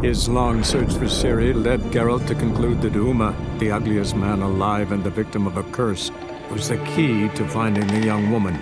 His long search for Ciri led Geralt to conclude that Uma, the ugliest man alive and the victim of a curse, was the key to finding the young woman.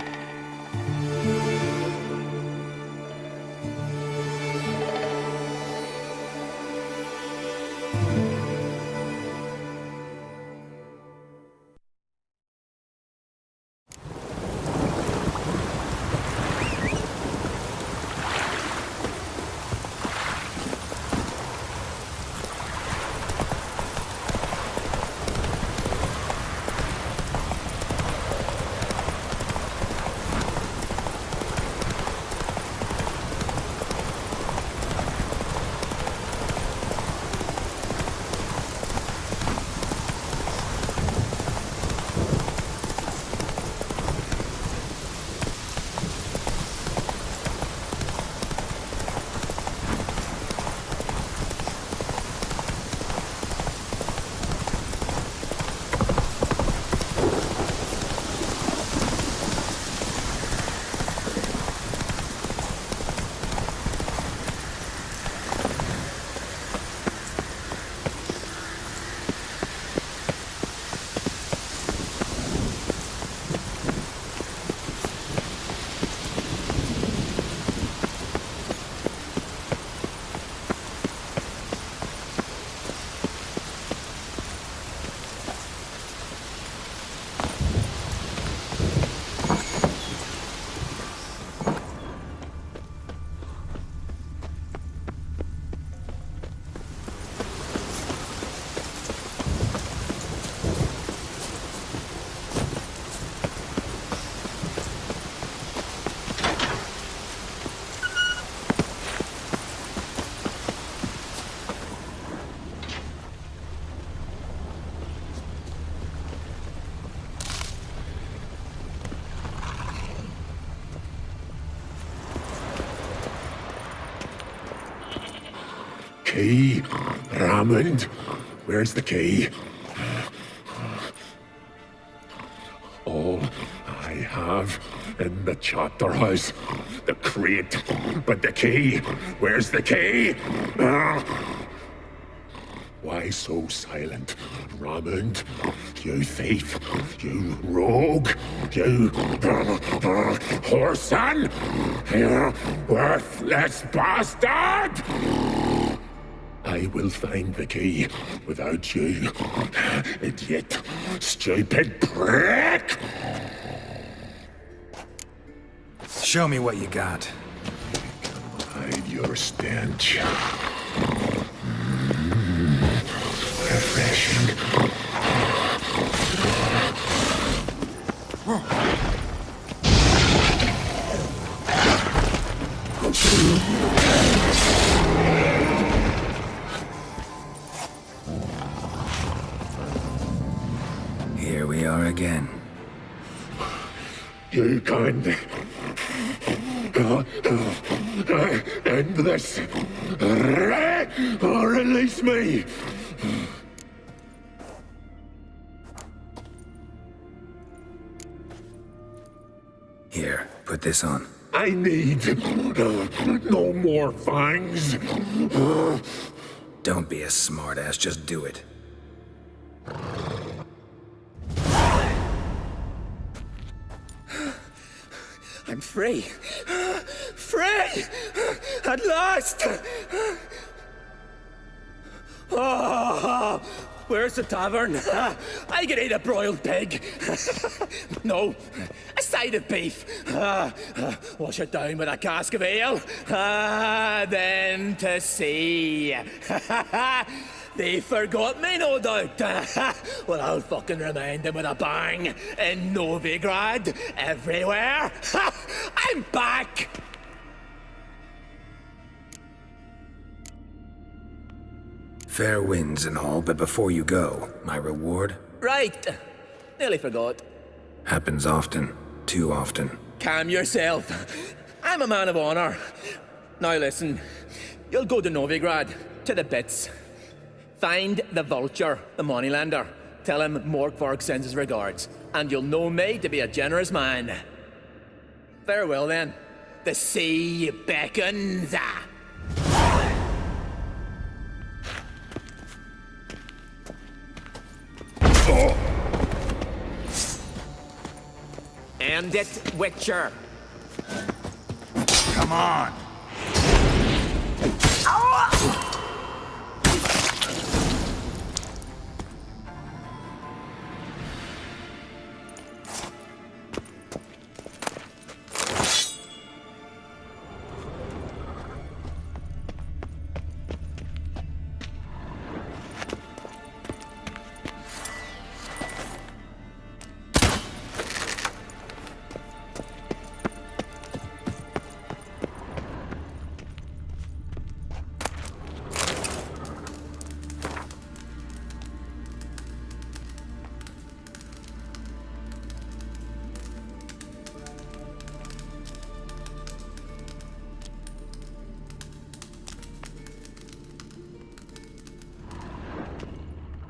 Key? Raymond? Where's the key? All I have in the chapter house. The crate. But the key? Where's the key? Why so silent, Raymond? You thief, you rogue, you whoreson, you worthless bastard! I will find the key without you, idiot, stupid prick! Show me what you got. Hide your stench. Refreshing. Here we are again. You can't end this, or release me. Here, put this on. I need no more fangs. Don't be a smartass, just do it. I'm free. Free! At last! Oh, where's the tavern? I could eat a broiled pig. No, a side of beef. Wash it down with a cask of ale. Then to sea. They forgot me, no doubt. Well, I'll fucking remind them with a bang. In Novigrad, everywhere. I'm back! Fair winds and all, but before you go, my reward? Right. Nearly forgot. Happens often. Too often. Calm yourself. I'm a man of honor. Now listen. You'll go to Novigrad, to the bits. Find the Vulture, the moneylender. Tell him Morkvarg sends his regards, and you'll know me to be a generous man. Farewell then. The sea beckons. End it, Witcher! Come on!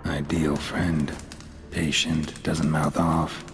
Ideal friend. Patient, doesn't mouth off.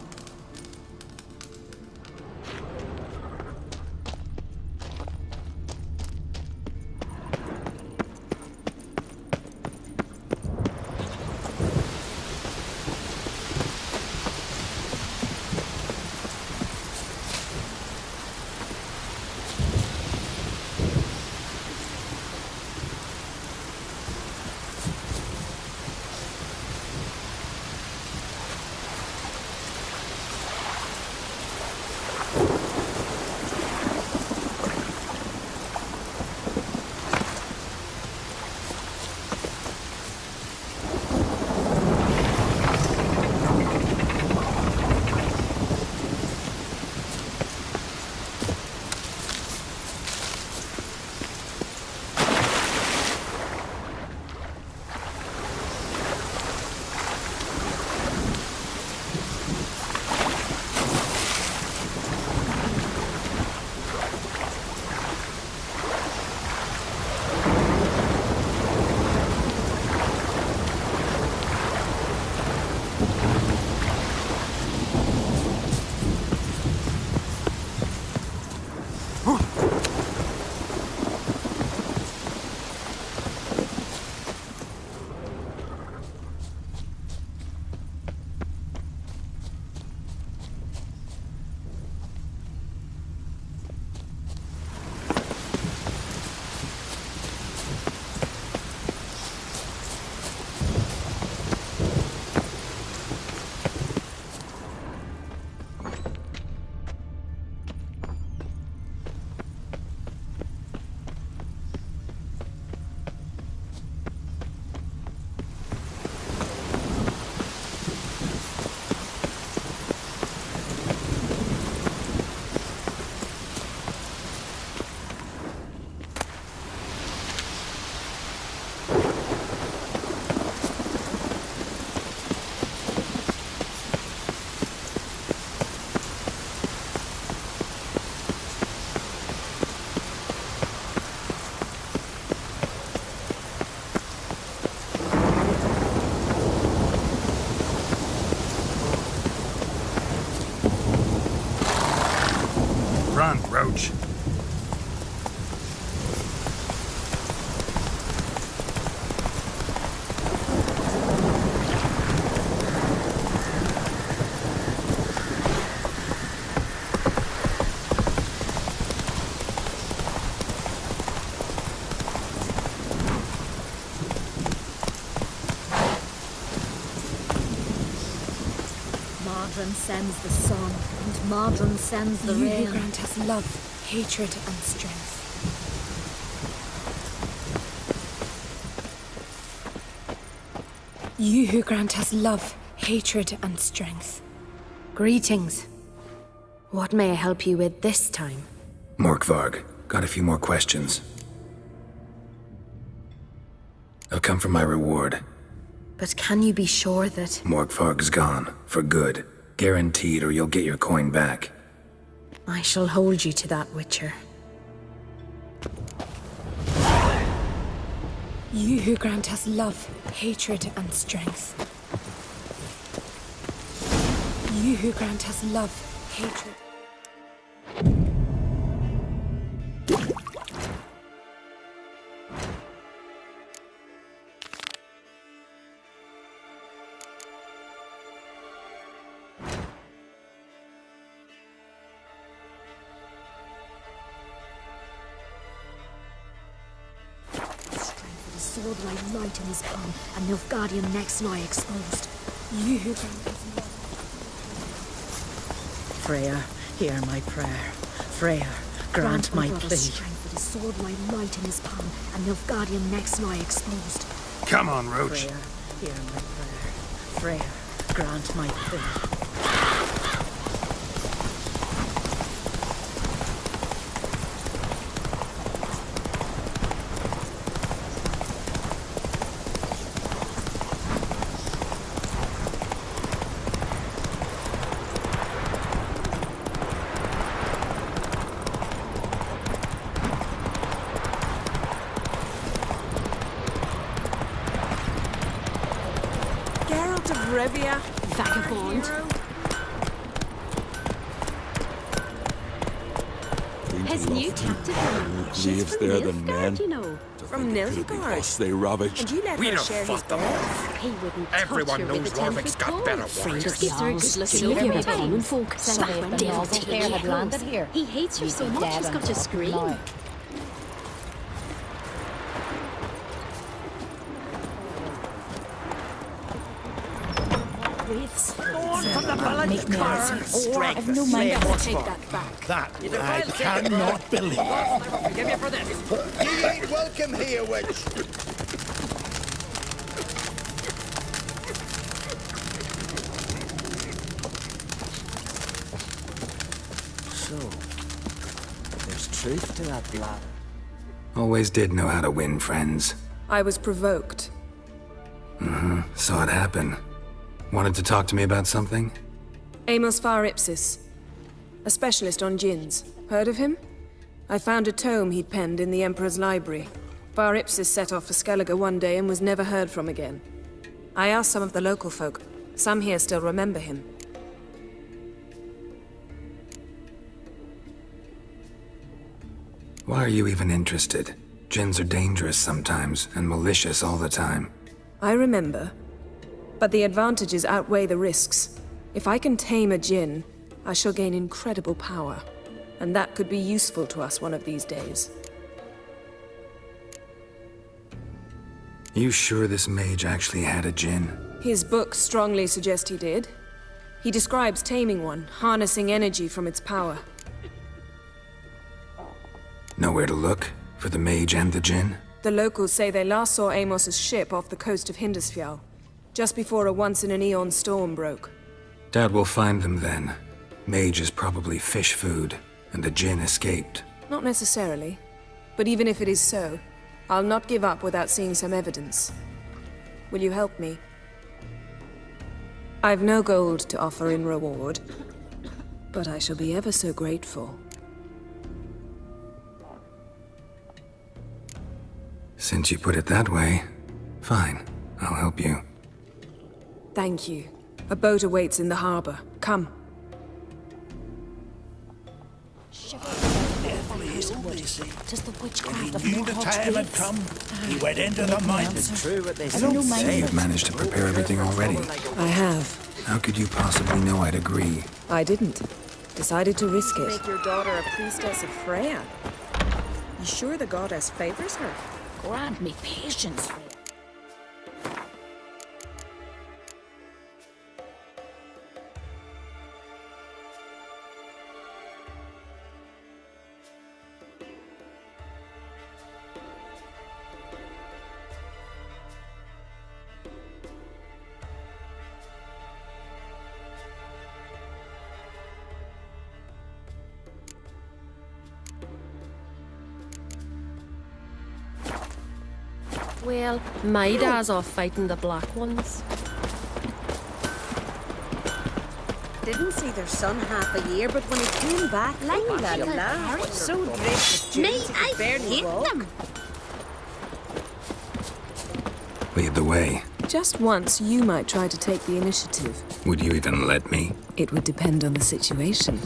Run, Roach. Mardrun sends the sun, and Mardrun sends the rain. You who grant us love, hatred, and strength. You who grant us love, hatred, and strength. Greetings. What may I help you with this time? Morkvarg, got a few more questions. I've come for my reward. But can you be sure that... Morkvarg's gone, for good. Guaranteed, or you'll get your coin back. I shall hold you to that, Witcher. You who grant us love, hatred, and strength. You who grant us love, hatred... sword lie light in his palm, and Nilfgaardian necks lie exposed. You who Freya, hear my prayer. Freya, grant my brother's plea. strength that his sword lie light in his palm, and Nilfgaardian necks lie exposed. Come on, Roach. Freya, hear my prayer. Freya, grant my plea. Rivia, Vagabond. His new captive. Leaves there than men. You know. from Nilfgaard. Us they ravaged. And you let We her don't share his fuck them bed? off. He wouldn't Everyone touch her knows with a Warwick's 10-foot got pole. better Afraid warriors. of Jarls looking Silver over Tongue. common folk. Celebrate That the devil novel take pair had clothes. landed here. He hates her You'd so be much dead he's got and to dusted scream. now. Wraiths. Make me answer. I've no mind to take that back. That I cannot believe. You ain't welcome here, witch. So, there's truth to that blab. Always did know how to win friends. I was provoked. Saw it happen. Wanted to talk to me about something? Amos Far Ipsis, a specialist on djinns. Heard of him? I found a tome he'd penned in the Emperor's library. Far Ipsis set off for Skellige one day and was never heard from again. I asked some of the local folk. Some here still remember him. Why are you even interested? Djinns are dangerous sometimes, and malicious all the time. I remember. But the advantages outweigh the risks. If I can tame a djinn, I shall gain incredible power. And that could be useful to us one of these days. You sure this mage actually had a djinn? His books strongly suggest he did. He describes taming one, harnessing energy from its power. Nowhere to look? For the mage and the djinn? The locals say they last saw Amos's ship off the coast of Hindisfjall, just before a once-in-an-eon storm broke. Doubt we'll find them then. Mage is probably fish food, and the djinn escaped. Not necessarily. But even if it is so, I'll not give up without seeing some evidence. Will you help me? I've no gold to offer in reward, but I shall be ever so grateful. Since you put it that way, fine. I'll help you. Thank you. A boat awaits in the harbor. Come. Does the witchcraft He of knew the Morhogg's time had wraiths? come. He went into the mine. It's true what they I don't So mind. you've managed to prepare everything already. I have. How could you possibly know I'd agree? I didn't. Decided to risk it. Make your daughter a priestess of Freya. You sure the goddess favors her? Grant me patience, Freya. Well, my dad's off fighting the Black Ones. Didn't see their son half a year, but when he came back, like that laugh. So great with Me, James, he could barely hate walk. them. Lead the way. Just once, you might try to take the initiative. Would you even let me? It would depend on the situation.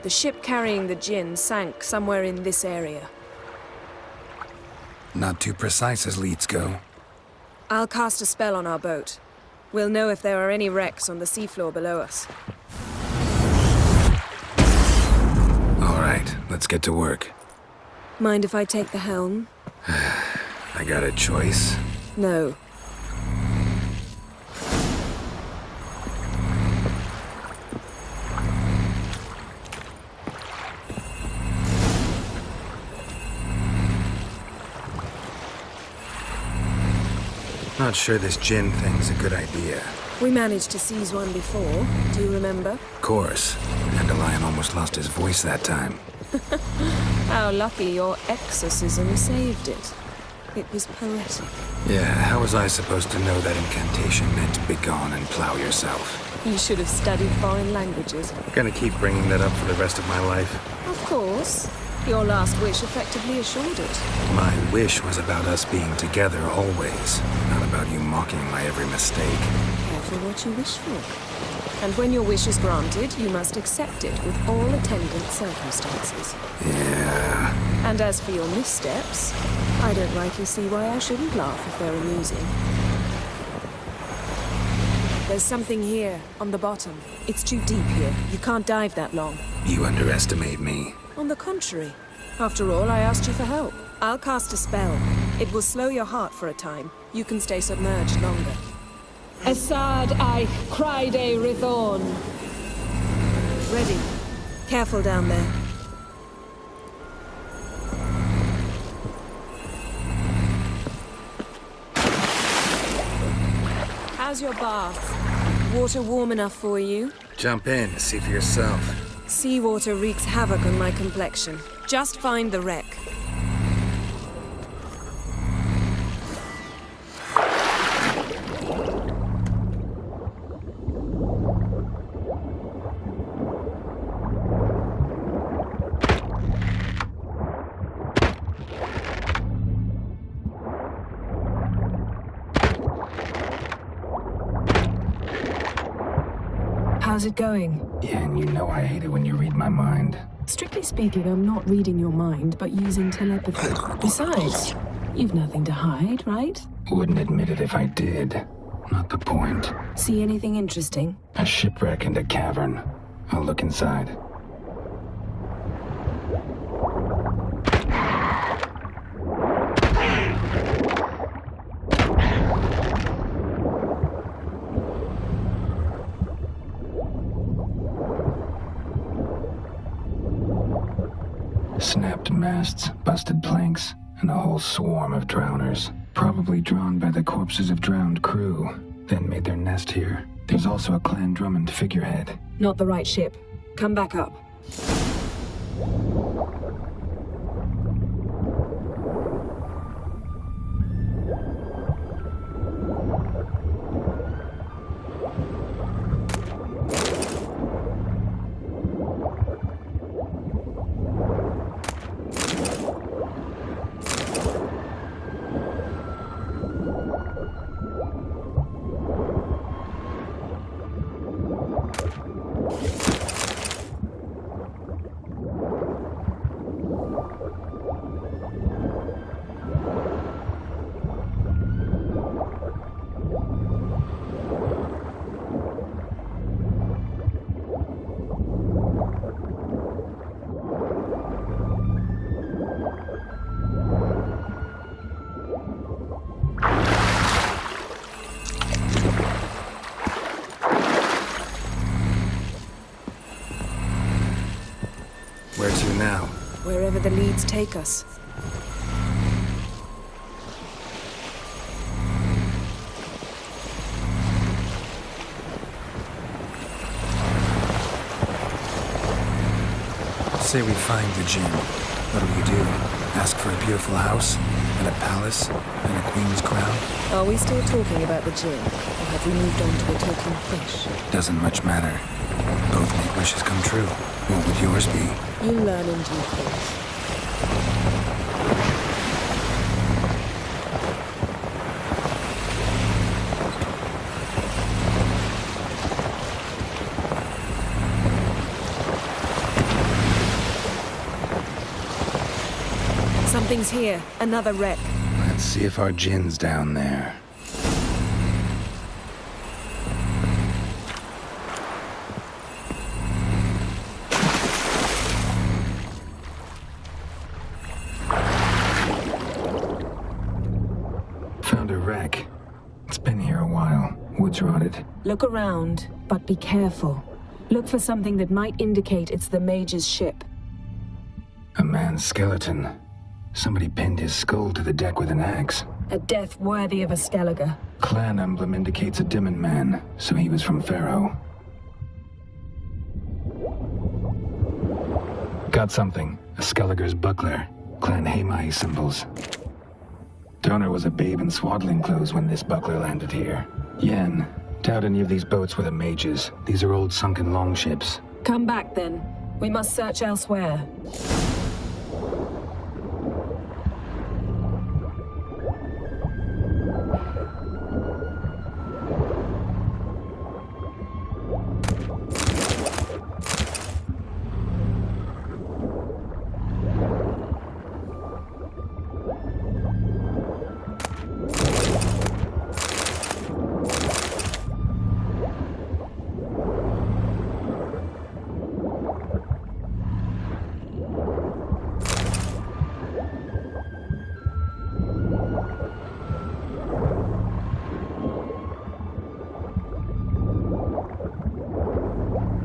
The ship carrying the Jinn sank somewhere in this area. Not too precise as leads go. I'll cast a spell on our boat. We'll know if there are any wrecks on the seafloor below us. All right, let's get to work. Mind if I take the helm? I got a choice. No. Not sure this Jinn thing's a good idea. We managed to seize one before. Do you remember? Of course. Dandelion almost lost his voice that time. How lucky your exorcism saved it. It was poetic. Yeah, how was I supposed to know that incantation meant begone and plow yourself? You should have studied foreign languages. Gonna keep bringing that up for the rest of my life. Of course. Your last wish effectively assured it. My wish was about us being together always, not about you mocking my every mistake. Careful what you wish for. And when your wish is granted, you must accept it with all attendant circumstances. Yeah. And as for your missteps, I don't rightly see why I shouldn't laugh if they're amusing. There's something here, on the bottom. It's too deep here. You can't dive that long. You underestimate me. On the contrary. After all, I asked you for help. I'll cast a spell. It will slow your heart for a time. You can stay submerged longer. Assad I Cryde Rithorn. Ready. Careful down there. How's your bath? Water warm enough for you? Jump in, see for yourself. Seawater wreaks havoc on my complexion. Just find the wreck. How's it going? Yeah, and you know I hate it when you read my mind. Strictly speaking, I'm not reading your mind, but using telepathy. Besides, you've nothing to hide, right? Wouldn't admit it if I did. Not the point. See anything interesting? A shipwreck and a cavern. I'll look inside. Snapped masts, busted planks, and a whole swarm of drowners. Probably drawn by the corpses of drowned crew, then made their nest here. There's also a Clan Drummond figurehead. Not the right ship. Come back up. Where to now? Wherever the leads take us. Say we find the Jinn. What'll you do? Ask for a beautiful house? And a palace? And a queen's crown? Are we still talking about the Jinn? Or have we moved on to a talking fish? Doesn't much matter. Both make wishes come true. What would yours be? You learn in due course. Something's here. Another wreck. Let's see if our Jin's down there. Found a wreck. It's been here a while. Wood's rotted. Look around, but be careful. Look for something that might indicate it's the mage's ship. A man's skeleton. Somebody pinned his skull to the deck with an axe. A death worthy of a Skellige. Clan emblem indicates a Dimmen man, so he was from Pharaoh. Got something. A Skellige's buckler. Clan Hamai symbols. Donor was a babe in swaddling clothes when this buckler landed here. Yen, doubt any of these boats were the mages. These are old sunken longships. Come back then. We must search elsewhere.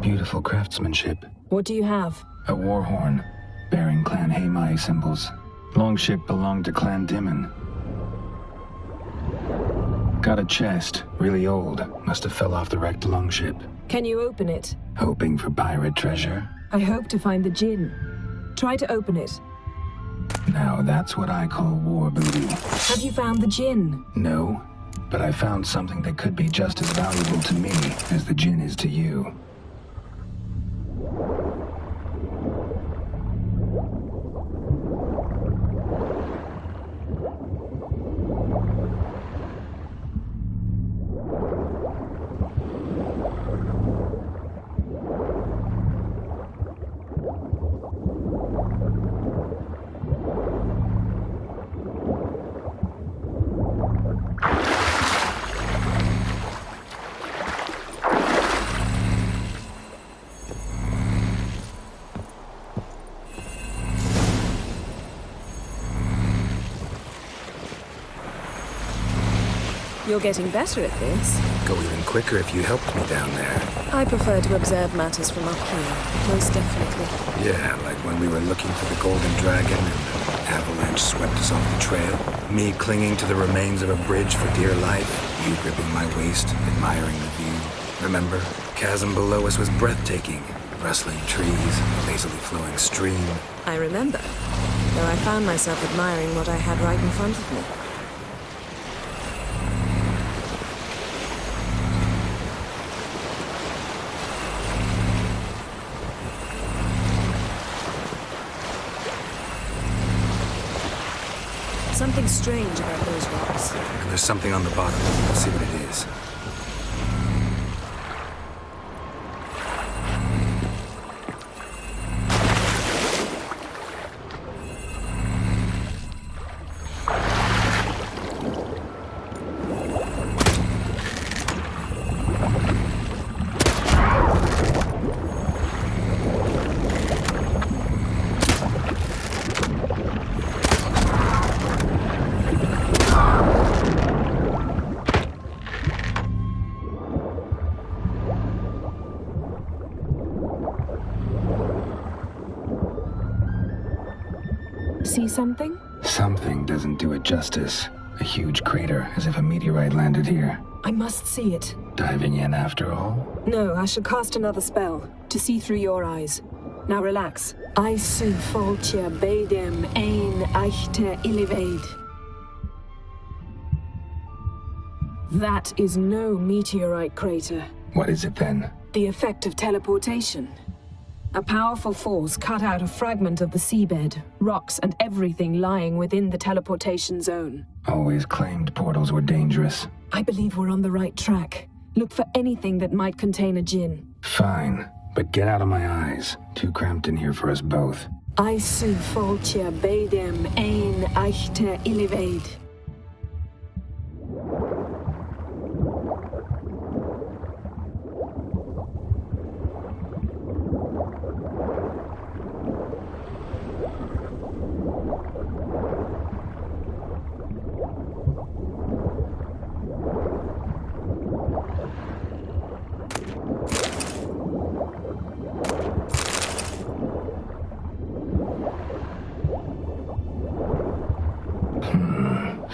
Beautiful craftsmanship. What do you have? A war horn, bearing Clan Hamai symbols. Longship belonged to Clan Dimmen. Got a chest, really old. Must have fell off the wrecked longship. Can you open it? Hoping for pirate treasure? I hope to find the Jinn. Try to open it. Now that's what I call war booty. Have you found the Jinn? No, but I found something that could be just as valuable to me as the Jinn is to you. You're getting better at this. Go even quicker if you helped me down there. I prefer to observe matters from up here, most definitely. Yeah, like when we were looking for the Golden Dragon and the avalanche swept us off the trail. Me clinging to the remains of a bridge for dear life. You gripping my waist, admiring the view. Remember, the chasm below us was breathtaking. Rustling trees, lazily flowing stream. I remember, though I found myself admiring what I had right in front of me. Something strange about those rocks. And there's something on the bottom. Let's see what it is. See something? Something doesn't do it justice. A huge crater, as if a meteorite landed here. I must see it. Diving in after all? No, I shall cast another spell, to see through your eyes. Now relax. Aisu foltja beidem ein eichte illivaid. That is no meteorite crater. What is it then? The effect of teleportation. A powerful force cut out a fragment of the seabed, rocks and everything lying within the teleportation zone. Always claimed portals were dangerous. I believe we're on the right track. Look for anything that might contain a Jinn. Fine, but get out of my eyes. Too cramped in here for us both. Aisu foltia beidem ein eichte illiveid.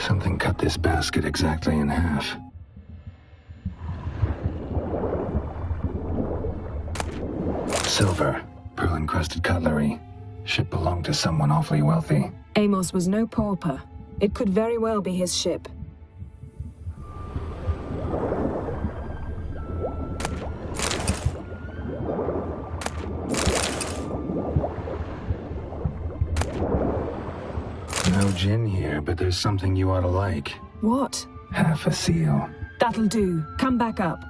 Something cut this basket exactly in half. Silver, pearl-encrusted cutlery. Ship belonged to someone awfully wealthy. Amos was no pauper. It could very well be his ship. No gin here, but there's something you ought to like. What? Half a seal. That'll do. Come back up.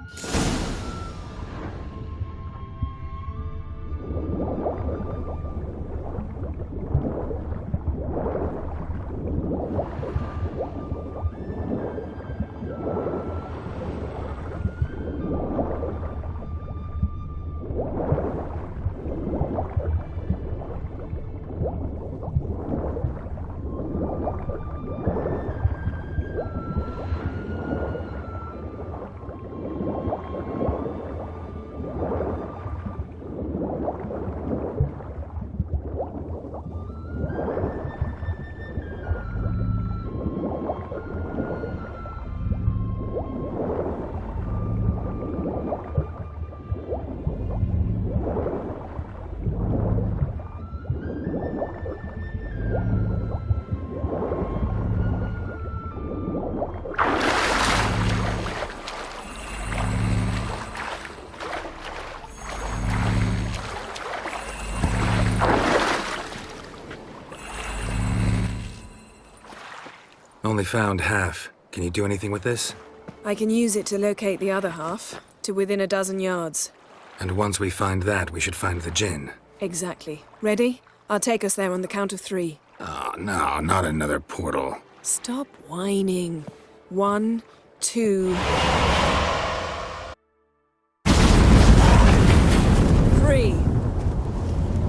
Only found half. Can you do anything with this? I can use it to locate the other half, to within a dozen yards. And once we find that, we should find the gin. Exactly. Ready? I'll take us there on the count of 3. Oh, no, not another portal. Stop whining. 1, 2... 3.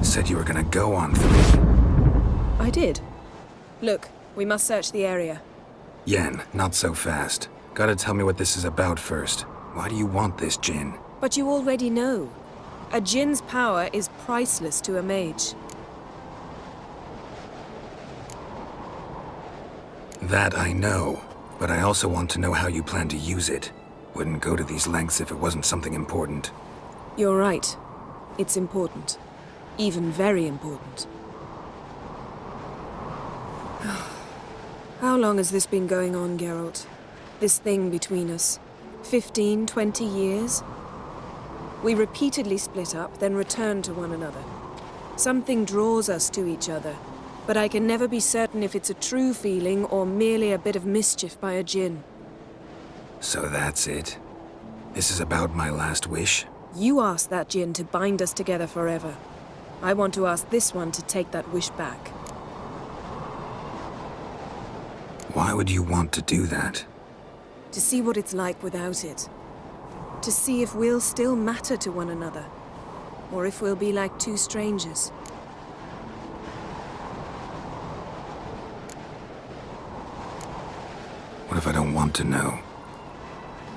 Said you were gonna go on 3. I did. Look, we must search the area. Yen, not so fast. Gotta tell me what this is about first. Why do you want this gin? But you already know. A djinn's power is priceless to a mage. That I know, but I also want to know how you plan to use it. Wouldn't go to these lengths if it wasn't something important. You're right. It's important. Even very important. How long has this been going on, Geralt? This thing between us? 15, 20 years? We repeatedly split up, then returned to one another. Something draws us to each other, but I can never be certain if it's a true feeling or merely a bit of mischief by a djinn. So that's it? This is about my last wish? You asked that djinn to bind us together forever. I want to ask this one to take that wish back. Why would you want to do that? To see what it's like without it. To see if we'll still matter to one another. Or if we'll be like two strangers. What if I don't want to know?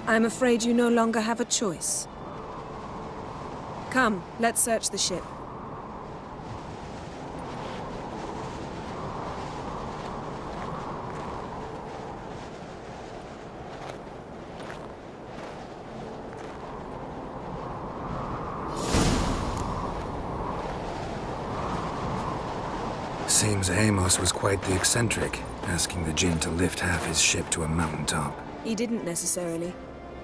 I'm afraid you no longer have a choice. Come, let's search the ship. Seems Amos was quite the eccentric, asking the djinn to lift half his ship to a mountaintop. He didn't necessarily.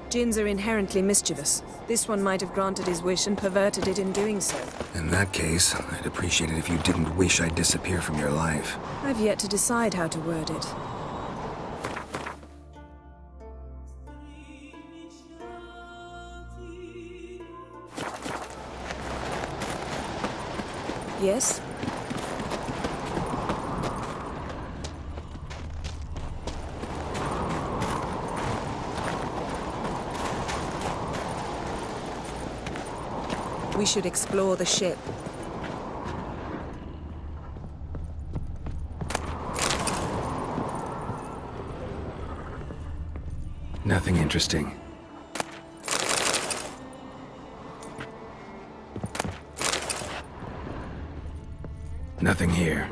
Djinns are inherently mischievous. This one might have granted his wish and perverted it in doing so. In that case, I'd appreciate it if you didn't wish I'd disappear from your life. I've yet to decide how to word it. Yes? We should explore the ship. Nothing interesting. Nothing here.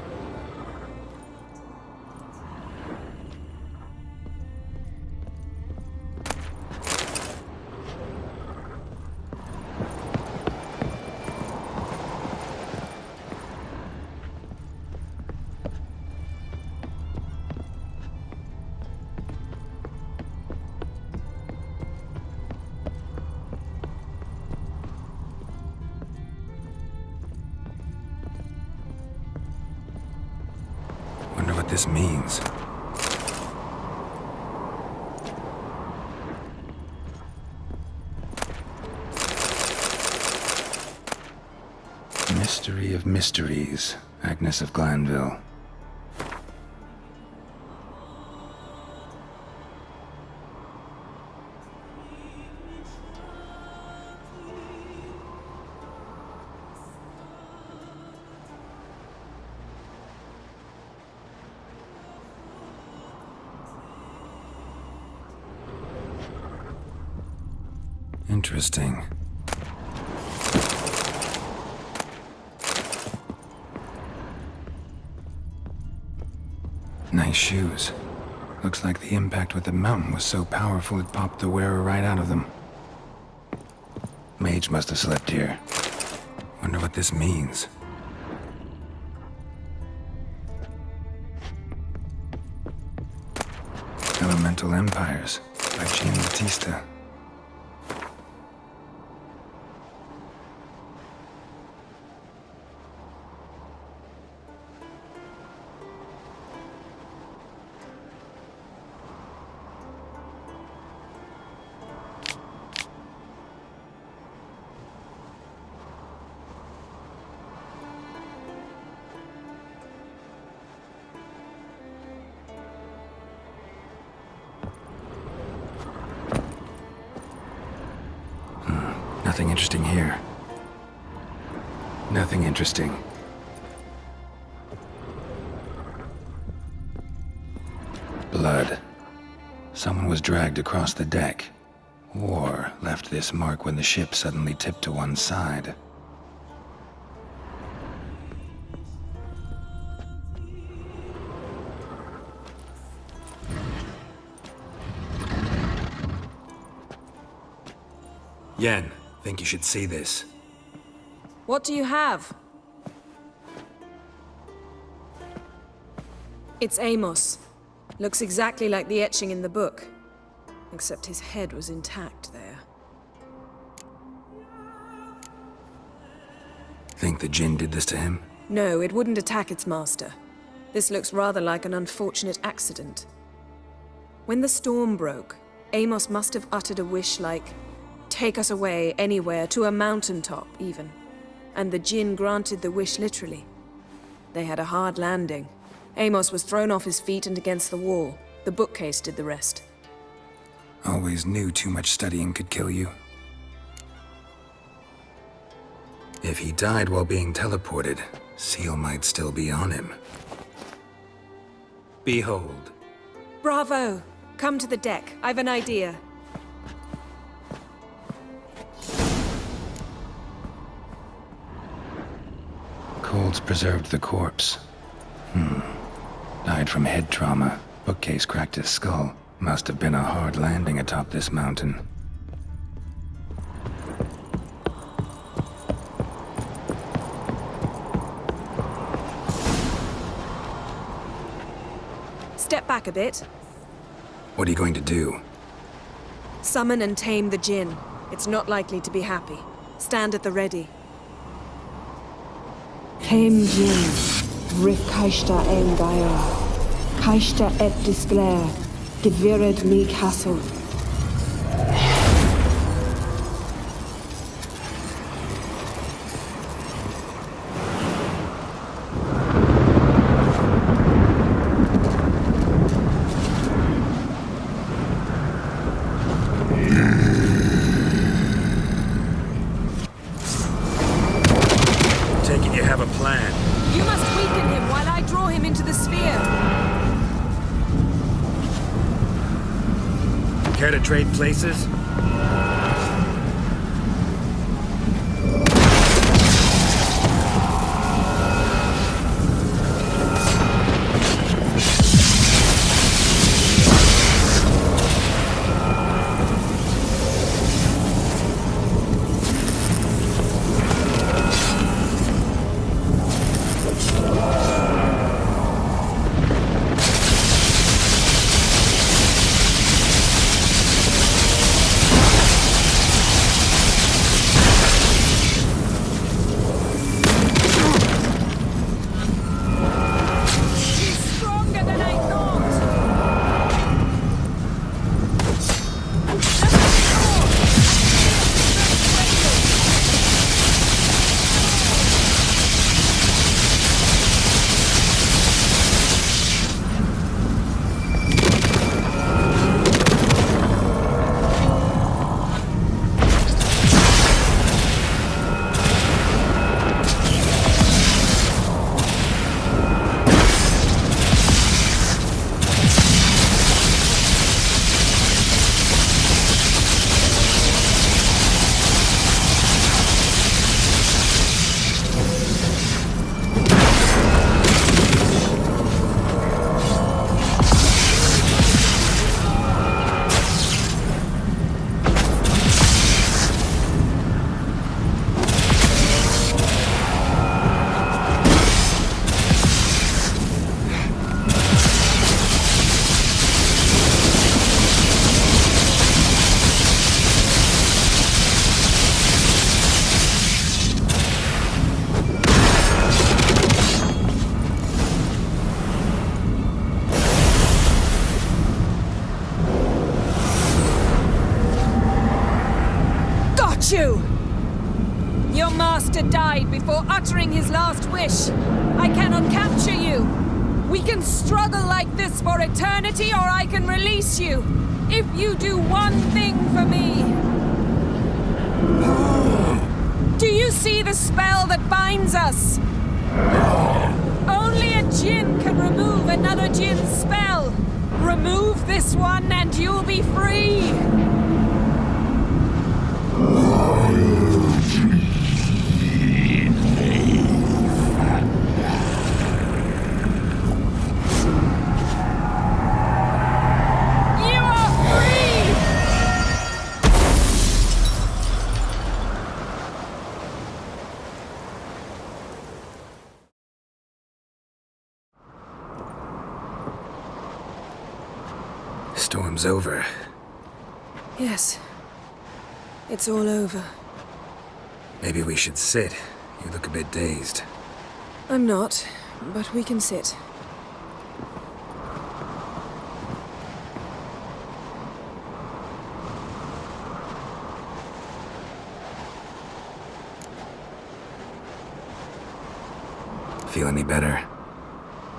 Wonder what this means. Mystery of mysteries, Agnes of Glanville. Interesting. Nice shoes. Looks like the impact with the mountain was so powerful it popped the wearer right out of them. Mage must have slept here. Wonder what this means. Elemental Empires by Jean Batista. Nothing interesting here. Nothing interesting. Blood. Someone was dragged across the deck. Or left this mark when the ship suddenly tipped to one side. Yen, think you should see this. What do you have? It's Amos. Looks exactly like the etching in the book. Except his head was intact there. Think the Jinn did this to him? No, it wouldn't attack its master. This looks rather like an unfortunate accident. When the storm broke, Amos must have uttered a wish like, "Take us away, anywhere, to a mountaintop, even." And the Jinn granted the wish literally. They had a hard landing. Amos was thrown off his feet and against the wall. The bookcase did the rest. Always knew too much studying could kill you. If he died while being teleported, Seal might still be on him. Behold. Bravo! Come to the deck. I've an idea. Colds preserved the corpse. Died from head trauma. Bookcase cracked his skull. Must have been a hard landing atop this mountain. Step back a bit. What are you going to do? Summon and tame the Jinn. It's not likely to be happy. Stand at the ready. Tame Jinn, Rif Kaishta en Gaia, Kaishta et Disclair, Gevired me Castle. have a plan. You must weaken him while I draw him into the sphere. Care to trade places? Your master died before uttering his last wish. I cannot capture you. We can struggle like this for eternity, or I can release you. If you do one thing for me. Do you see the spell that binds us? Only a djinn can remove another djinn's spell. Remove this one and you'll be free. Storm's over. Yes. It's all over. Maybe we should sit. You look a bit dazed. I'm not, but we can sit. Feel any better?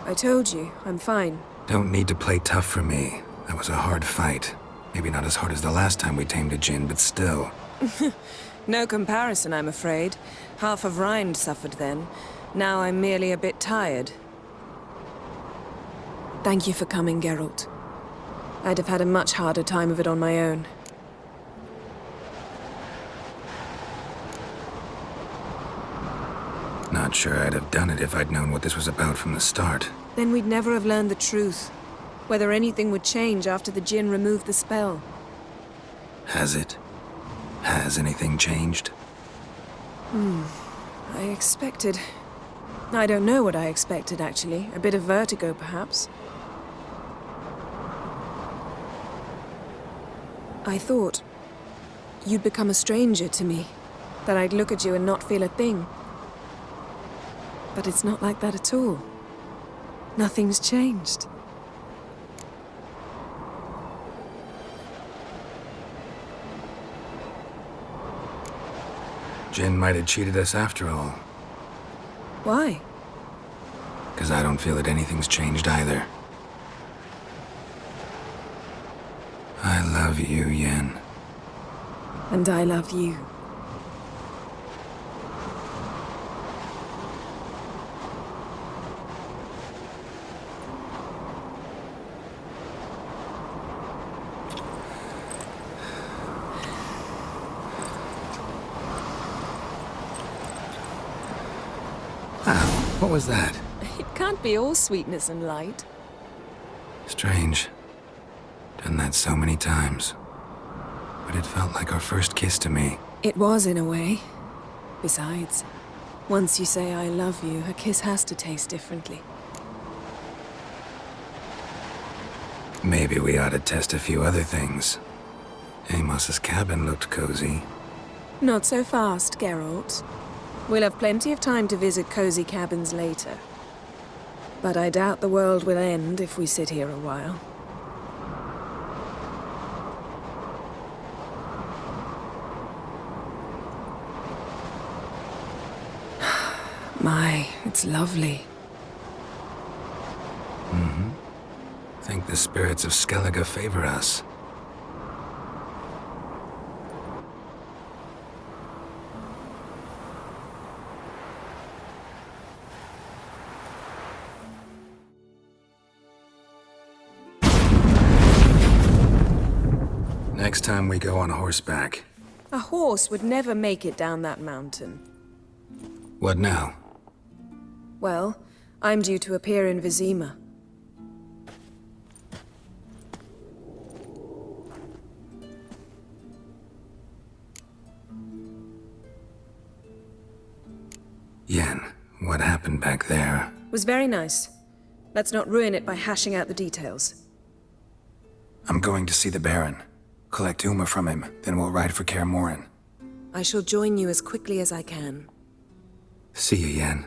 I told you, I'm fine. Don't need to play tough for me. That was a hard fight. Maybe not as hard as the last time we tamed a djinn, but still. No comparison, I'm afraid. Half of Rind suffered then. Now I'm merely a bit tired. Thank you for coming, Geralt. I'd have had a much harder time of it on my own. Not sure I'd have done it if I'd known what this was about from the start. Then we'd never have learned the truth. Whether anything would change after the djinn removed the spell. Has it? Has anything changed? I expected... I don't know what I expected, actually. A bit of vertigo, perhaps. I thought you'd become a stranger to me. That I'd look at you and not feel a thing. But it's not like that at all. Nothing's changed. Jinn might have cheated us after all. Why? 'Cause I don't feel that anything's changed either. I love you, Yen. And I love you. Ah, what was that? It can't be all sweetness and light. Strange. Done that so many times. But it felt like our first kiss to me. It was, in a way. Besides, once you say I love you, a kiss has to taste differently. Maybe we ought to test a few other things. Amos's cabin looked cozy. Not so fast, Geralt. We'll have plenty of time to visit cozy cabins later. But I doubt the world will end if we sit here a while. My, it's lovely. Mm-hmm. Think the spirits of Skellige favor us. Next time we go on horseback. A horse would never make it down that mountain. What now? Well, I'm due to appear in Vizima. Yen, what happened back there? Was very nice. Let's not ruin it by hashing out the details. I'm going to see the Baron. Collect Uma from him, then we'll ride for Kaer Morhen. I shall join you as quickly as I can. See you, Yen.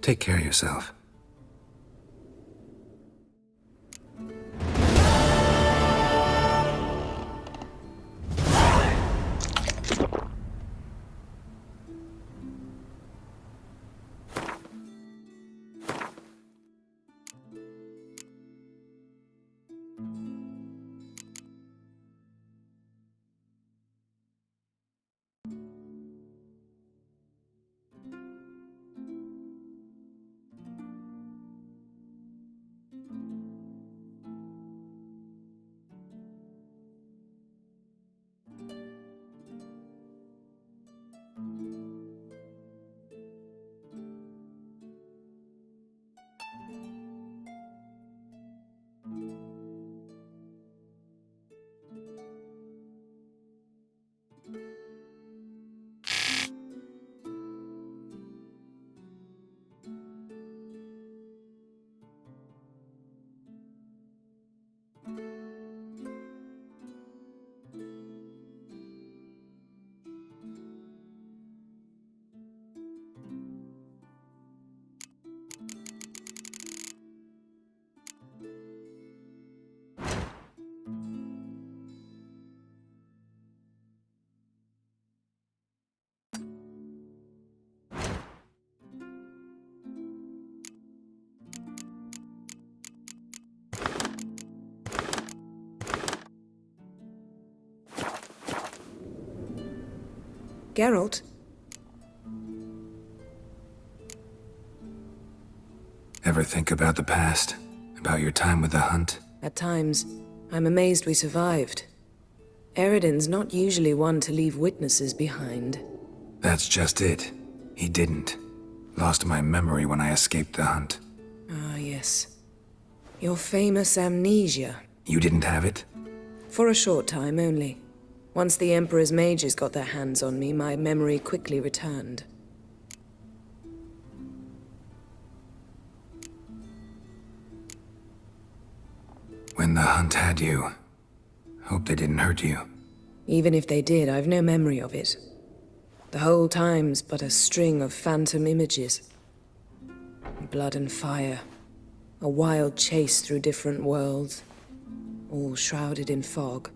Take care of yourself. Geralt? Ever think about the past? About your time with the Hunt? At times, I'm amazed we survived. Eredin's not usually one to leave witnesses behind. That's just it. He didn't. Lost my memory when I escaped the Hunt. Ah, yes. Your famous amnesia. You didn't have it? For a short time only. Once the Emperor's mages got their hands on me, my memory quickly returned. When the Hunt had you, hope they didn't hurt you. Even if they did, I've no memory of it. The whole time's but a string of phantom images. Blood and fire. A wild chase through different worlds. All shrouded in fog.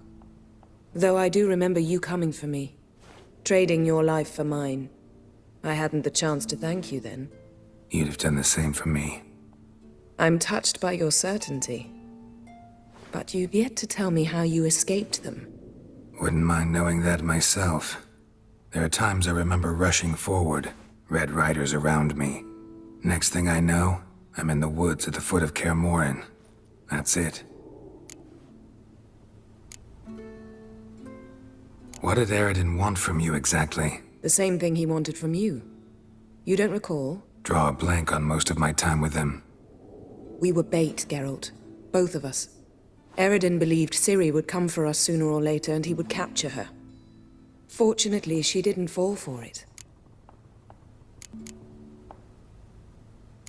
Though I do remember you coming for me. Trading your life for mine. I hadn't the chance to thank you then. You'd have done the same for me. I'm touched by your certainty. But you've yet to tell me how you escaped them. Wouldn't mind knowing that myself. There are times I remember rushing forward, Red Riders around me. Next thing I know, I'm in the woods at the foot of Kaer Morhen. That's it. What did Eredin want from you exactly? The same thing he wanted from you. You don't recall? draw a blank on most of my time with them. We were bait, Geralt. Both of us. Eredin believed Ciri would come for us sooner or later and he would capture her. Fortunately, she didn't fall for it.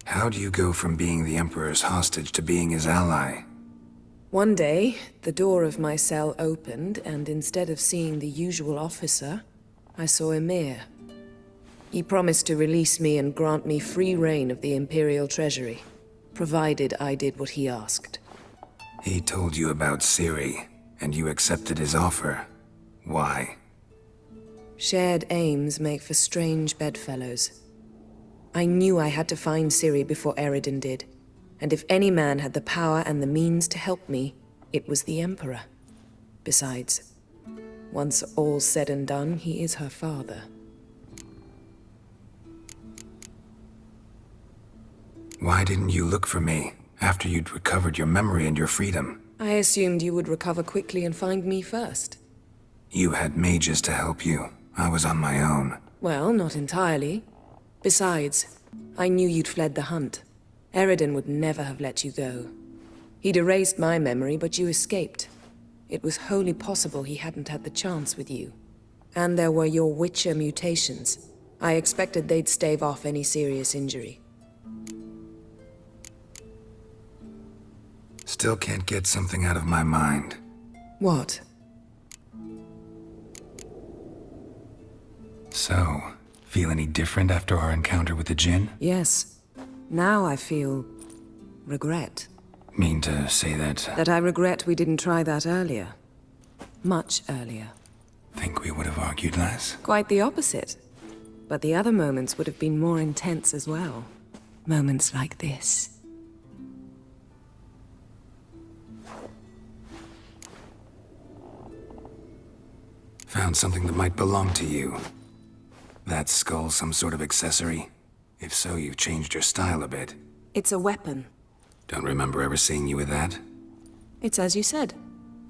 How do you go from being the Emperor's hostage to being his ally? One day, the door of my cell opened, and instead of seeing the usual officer, I saw Emir. He promised to release me and grant me free reign of the Imperial Treasury, provided I did what he asked. He told you about Ciri, and you accepted his offer. Why? Shared aims make for strange bedfellows. I knew I had to find Ciri before Eredin did, and if any man had the power and the means to help me, it was the Emperor. Besides, once all's said and done, he is her father. Why didn't you look for me after you'd recovered your memory and your freedom? I assumed you would recover quickly and find me first. You had mages to help you. I was on my own. Well, not entirely. Besides, I knew you'd fled the hunt. Eredin would never have let you go. He'd erased my memory, but you escaped. It was wholly possible he hadn't had the chance with you. And there were your Witcher mutations. I expected they'd stave off any serious injury. Still can't get something out of my mind. What? So, feel any different after our encounter with the Djinn? Yes. Now I feel... regret. Mean to say that... That I regret we didn't try that earlier. Much earlier. Think we would have argued less? Quite the opposite. But the other moments would have been more intense as well. Moments like this. Found something that might belong to you. That skull some sort of accessory? If so, you've changed your style a bit. It's a weapon. Don't remember ever seeing you with that. It's as you said.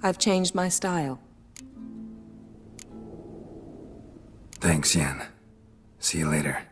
I've changed my style. Thanks, Yen. See you later.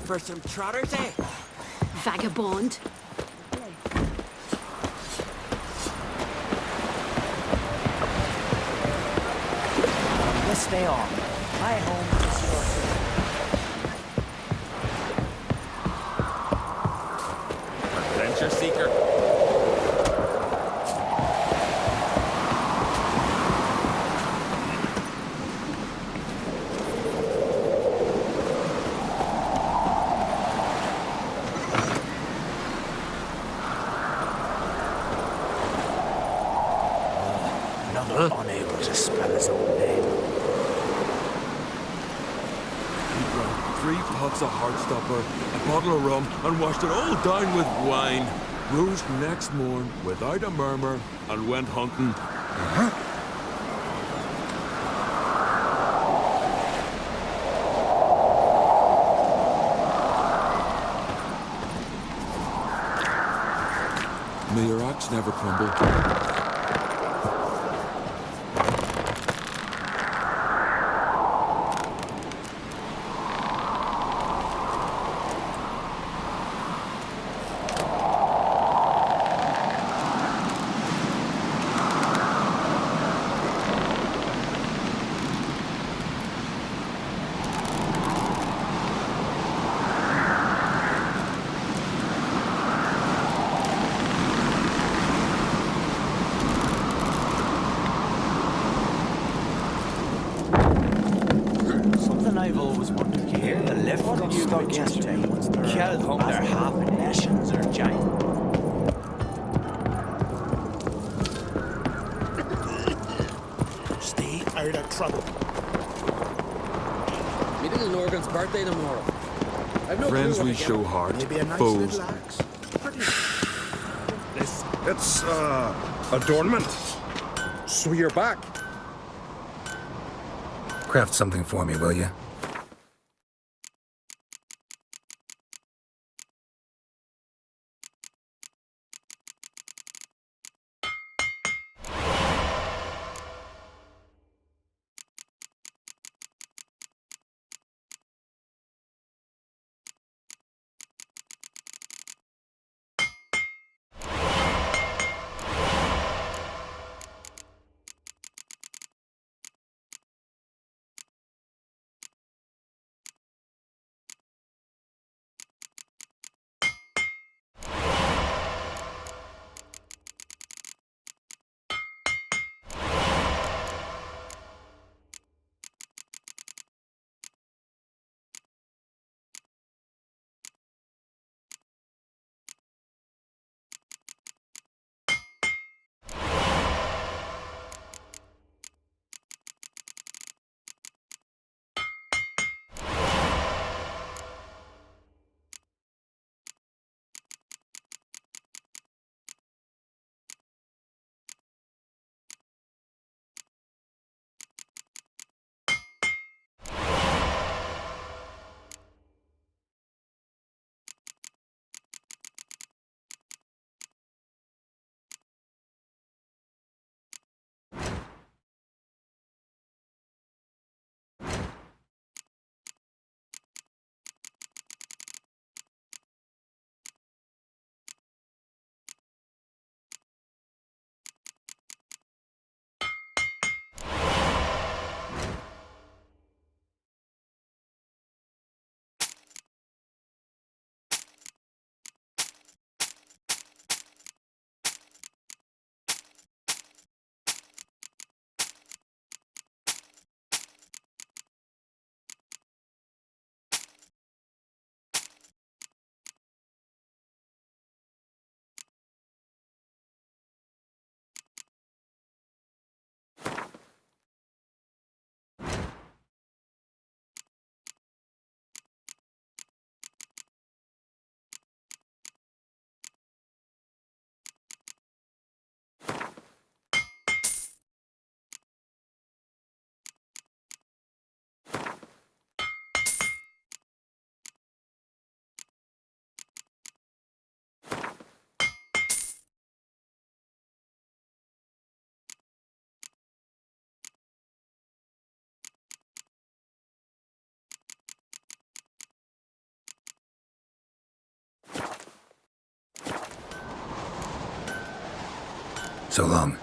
For some trotters, eh? Vagabond. Let's stay on. My home is yours. Adventure seeker. unable to spell his own name. He drank 3 pots of Heartstopper, a bottle of rum, and washed it all down with wine. Rose next morn without a murmur and went hunting. May your axe never crumble. Something I've always wondered here. The lift got stuck yesterday. Kjell hung there half in nations or giant. Stay out of trouble. Me little Norgan's birthday tomorrow. I've no Friends clue what we to get show him. heart, Maybe a nice foes. little axe. It's, adornment. So you're back. Craft something for me, will you? So long.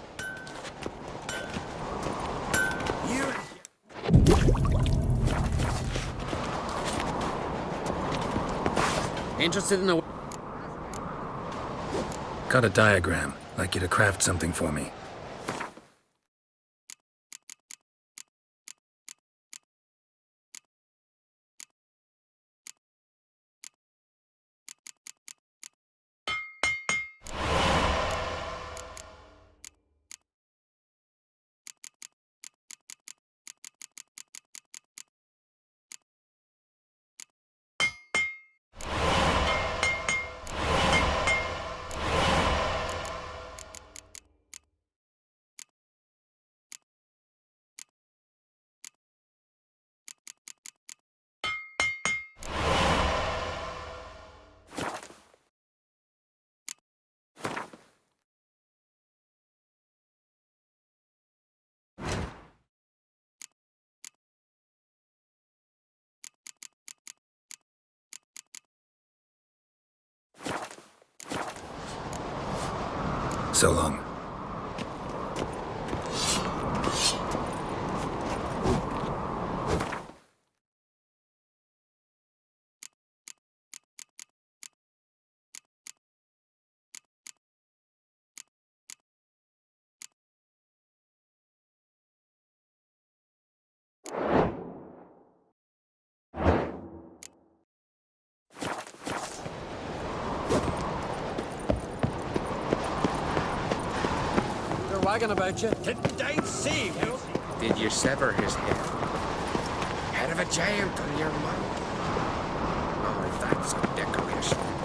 Interested in a... Got a diagram. Like you to craft something for me. So long. They're wagging about you. Didn't I see you? Did you sever his head? Head of a giant on your mind. Oh, that's a decoration.